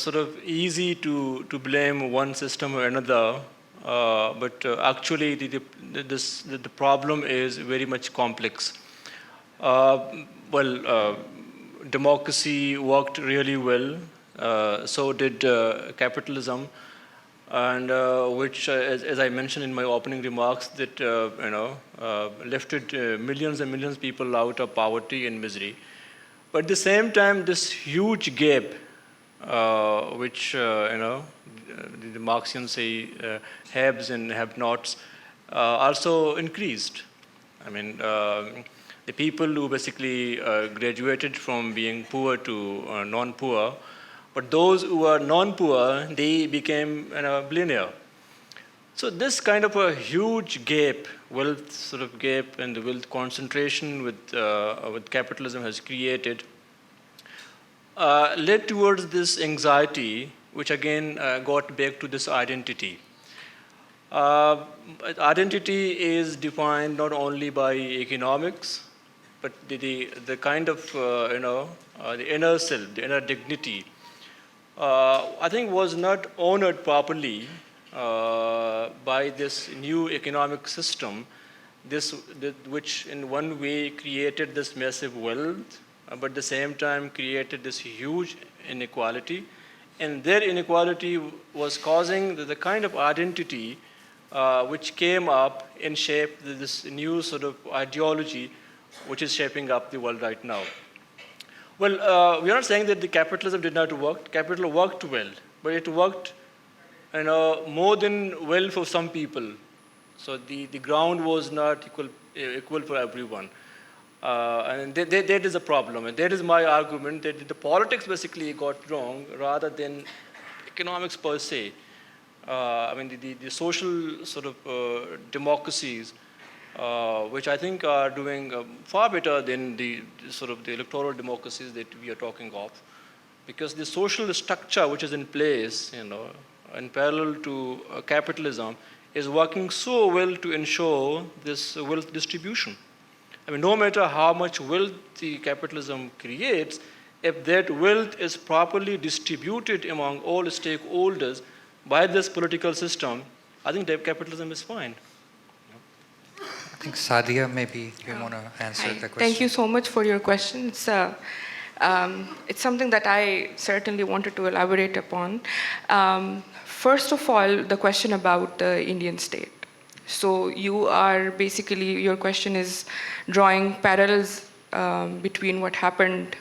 sort of easy to blame one system or another, but actually the problem is very much complex. Democracy worked really well, so did capitalism, and which, as I mentioned in my opening remarks, that lifted millions and millions of people out of poverty and misery. But at the same time, this huge gap, which the Marxians say haves and have-nots, also increased. I mean, the people who basically graduated from being poor to non-poor, but those who are non-poor, they became billionaire. So this kind of a huge gap, wealth sort of gap, and the wealth concentration with capitalism has created, led towards this anxiety, which again got back to this identity. Identity is defined not only by economics, but the kind of the inner self, the inner dignity, I think was not honored properly by this new economic system, which in one way created this massive wealth, but at the same time created this huge inequality. And their inequality was causing the kind of identity which came up and shaped this new sort of ideology which is shaping up the world right now. Well, we are not saying that the capitalism did not work. Capital worked well, but it worked more than well for some people. So the ground was not equal for everyone. And that is a problem. And that is my argument, that the politics basically got wrong rather than economics per se. I mean, the social sort of democracies, which I think are doing far better than the sort of the electoral democracies that we are talking of. Because the social structure which is in place, in parallel to capitalism, is working so well to ensure this wealth distribution. I mean, no matter how much wealth the capitalism creates, if that wealth is properly distributed among all stakeholders by this political system, I think that capitalism is fine. I think Sadia, maybe you want to answer the question. Thank you so much for your question. It's something that I certainly wanted to elaborate upon. First of all, the question about the Indian state. So your question is drawing parallels between what happened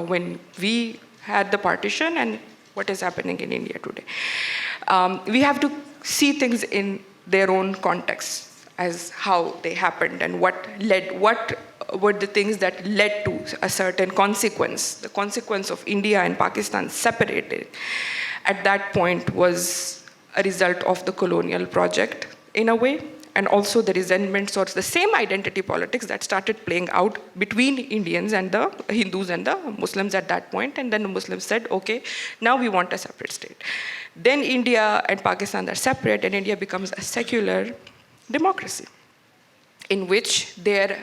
when we had the partition and what is happening in India today. We have to see things in their own context as how they happened and what were the things that led to a certain consequence. The consequence of India and Pakistan separated at that point was a result of the colonial project in a way, and also the resentments or the same identity politics that started playing out between Indians and the Hindus and the Muslims at that point. And then the Muslims said, okay, now we want a separate state. Then India and Pakistan are separate, and India becomes a secular democracy in which their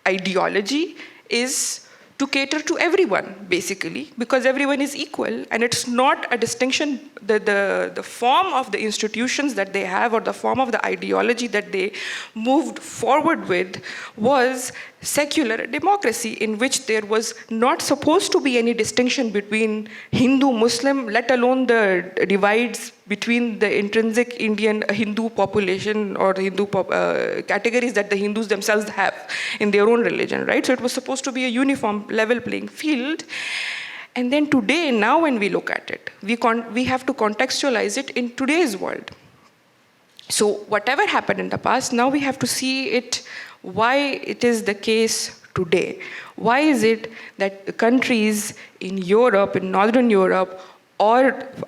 ideology is to cater to everyone, basically, because everyone is equal, and it's not a distinction. The form of the institutions that they have, or the form of the ideology that they moved forward with, was secular democracy, in which there was not supposed to be any distinction between Hindu, Muslim, let alone the divides between the intrinsic Indian Hindu population or Hindu categories that the Hindus themselves have in their own religion, right? So it was supposed to be a uniform, level playing field. And then today, now when we look at it, we have to contextualize it in today's world. So whatever happened in the past, now we have to see it, why it is the case today. Why is it that countries in Europe, in Northern Europe, or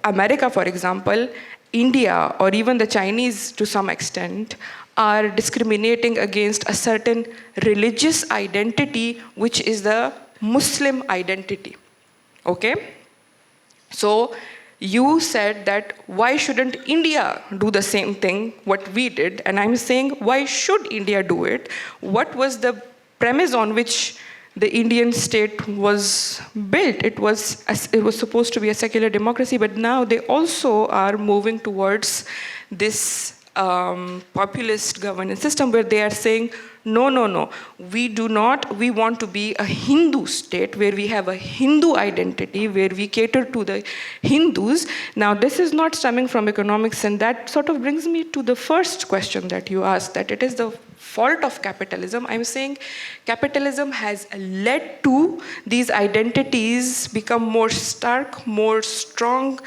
America, for example, India, or even the Chinese to some extent, are discriminating against a certain religious identity, which is the Muslim identity? Okay? So you said that why shouldn't India do the same thing, what we did? And I'm saying, why should India do it? What was the premise on which the Indian state was built? It was supposed to be a secular democracy, but now they also are moving towards this populist governance system, where they are saying, no, we want to be a Hindu state, where we have a Hindu identity, where we cater to the Hindus. Now, this is not stemming from economics, and that sort of brings me to the first question that you asked, that it is the fault of capitalism. I'm saying capitalism has led to these identities become more stark, more strong,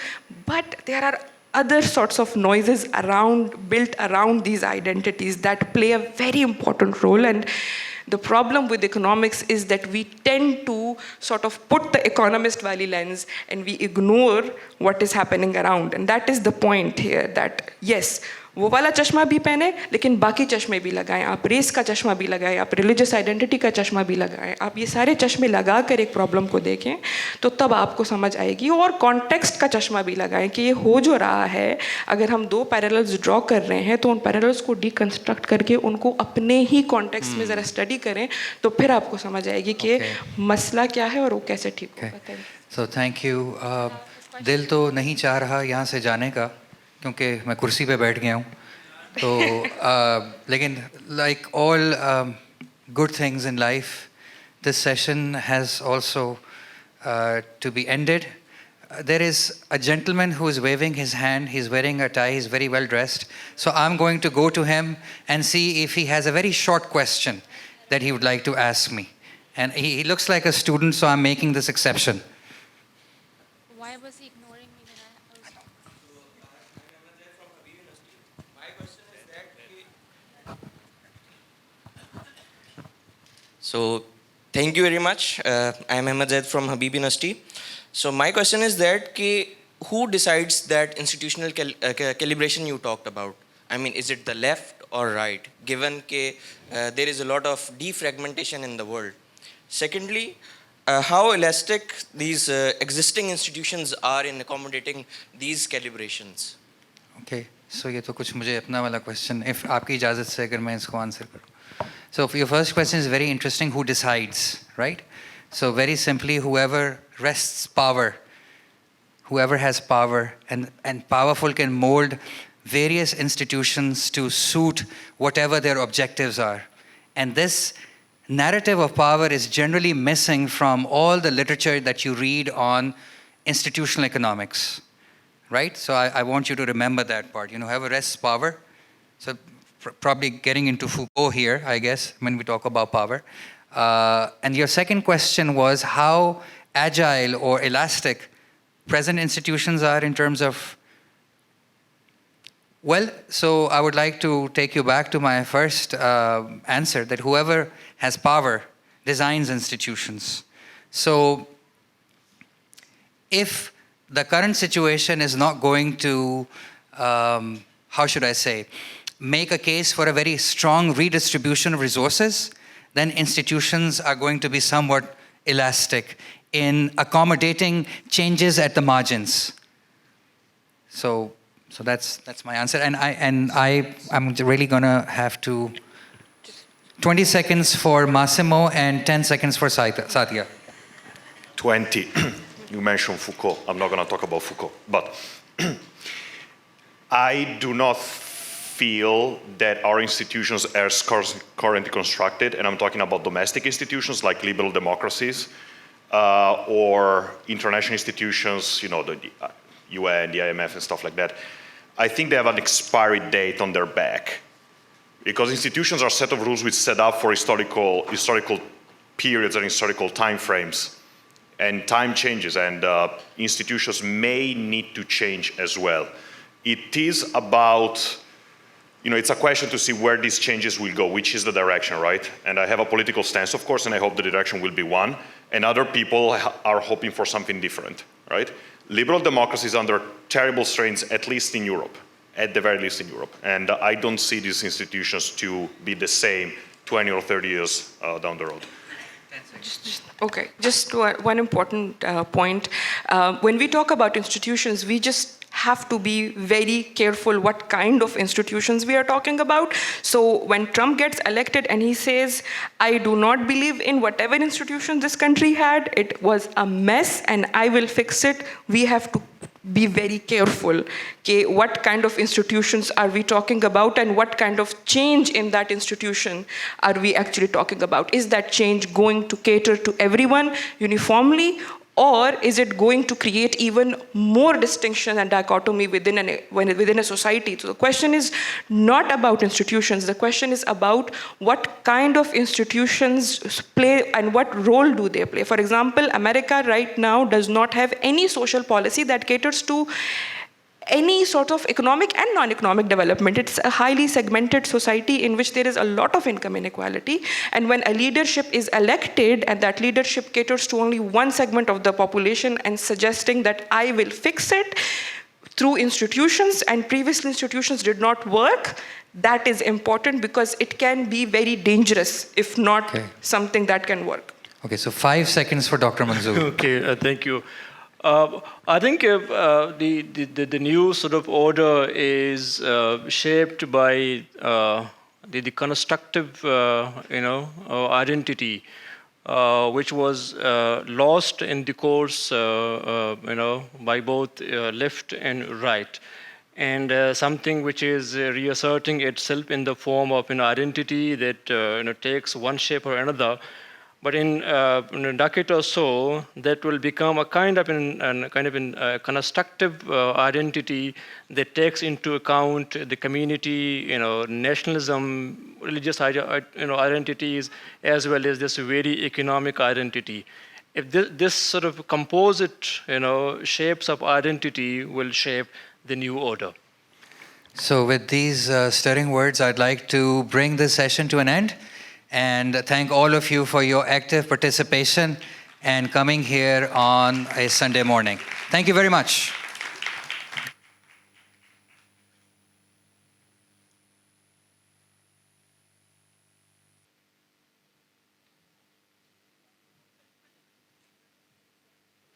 but there are other sorts of noises built around these identities that play a very important role. And the problem with economics is that we tend to sort of put the economist valley lens and we ignore what is happening around. And that is the point here, that yes, वो वाला चश्मा भी पहने, लेकिन बाकी चश्मे भी लगाएं, आप रेस का चश्मा भी लगाएं, आप रिलीजियस आइडेंटिटी का चश्मा भी लगाएं, आप ये सारे चश्मे लगा कर एक प्रॉब्लम को देखें, तो तब आपको समझ आएगी। और कॉन्टेक्स्ट का चश्मा भी लगाएं कि ये हो जो रहा है, अगर हम दो पैरेलल्स ड्रॉ कर रहे हैं, तो उन पैरेलल्स को डीकंस्ट्रक्ट करके उनको अपने ही कॉन्टेक्स्ट में ज़रा स्टडी करें, तो फिर आपको समझ आएगी कि मसला क्या है और वो कैसे ठीक होगा। So thank you. दिल तो नहीं चाह रहा यहाँ से जाने का, क्योंकि मैं कुर्सी पे बैठ गया हूँ, तो लेकिन like all good things in life, this session has also to be ended. There is a gentleman who is waving his hand. He's wearing a tie. He's very well dressed. So I'm going to go to him and see if he has a very short question that he would like to ask me. And he looks like a student, so I'm making this exception. Why was he ignoring me when I was... So, thank you very much. I am Ahmed from Habib University. So, my question is that who decides that institutional calibration you talked about? I mean, is it the left or right? Given that there is a lot of defragmentation in the world. Secondly, how elastic these existing institutions are in accommodating these calibrations? Okay, so ये तो कुछ मुझे अपना वाला question, if आपकी इजाज़त से अगर मैं इसको answer करूँ. So your first question is very interesting, who decides, right? So very simply, whoever wrests power, whoever has power and powerful can mold various institutions to suit whatever their objectives are. And this narrative of power is generally missing from all the literature that you read on institutional economics, right? So I want you to remember that part. You know, whoever wrests power, so probably getting into Foucault here, I guess, when we talk about power. And your second question was how agile or elastic present institutions are in terms of... Well, so I would like to take you back to my first answer, that whoever has power designs institutions. So if the current situation is not going to, how should I say, make a case for a very strong redistribution of resources, then institutions are going to be somewhat elastic in accommodating changes at the margins. So that's my answer. And I'm really gonna have to 20 seconds for Massimo and 10 seconds for Sadia. 20, you mentioned Foucault. I'm not going to talk about Foucault, but I do not feel that our institutions are currently constructed, and I'm talking about domestic institutions like liberal democracies or international institutions, you know, the UN, the IMF and stuff like that. I think they have an expiry date on their back, because institutions are a set of rules which set up for historical periods and historical time frames, and time changes, and institutions may need to change as well. It is about, you know, it's a question to see where these changes will go, which is the direction, right? And I have a political stance, of course, and I hope the direction will be one, and other people are hoping for something different, right? Liberal democracy is under terrible strains, at least in Europe, at the very least in Europe. And I don't see these institutions to be the same 20 or 30 years down the road. Okay, just one important point. When we talk about institutions, we just have to be very careful what kind of institutions we are talking about. So when Trump gets elected and he says, I do not believe in whatever institution this country had, it was a mess and I will fix it, we have to be very careful. Okay, what kind of institutions are we talking about, and what kind of change in that institution are we actually talking about? Is that change going to cater to everyone uniformly, or is it going to create even more distinction and dichotomy within a society? So the question is not about institutions. The question is about what kind of institutions play and what role do they play. For example, America right now does not have any social policy that caters to any sort of economic and non-economic development. It's a highly segmented society in which there is a lot of income inequality. And when a leadership is elected and that leadership caters to only one segment of the population and suggesting that I will fix it through institutions, and previously institutions did not work, that is important because it can be very dangerous if not something that can work. Okay, so 5 seconds for Dr. Manzoor. Okay, thank you. I think the new sort of order is shaped by the constructive, identity, which was lost in the course, by both left and right, and something which is reasserting itself in the form of an identity that takes one shape or another. But in a decade or so, that will become a kind of constructive identity that takes into account the community, nationalism, religious identities, as well as this very economic identity. If this sort of composite, shapes of identity will shape the new order. So with these stirring words, I'd like to bring this session to an end. And thank all of you for your active participation and coming here on a Sunday morning. Thank you very much.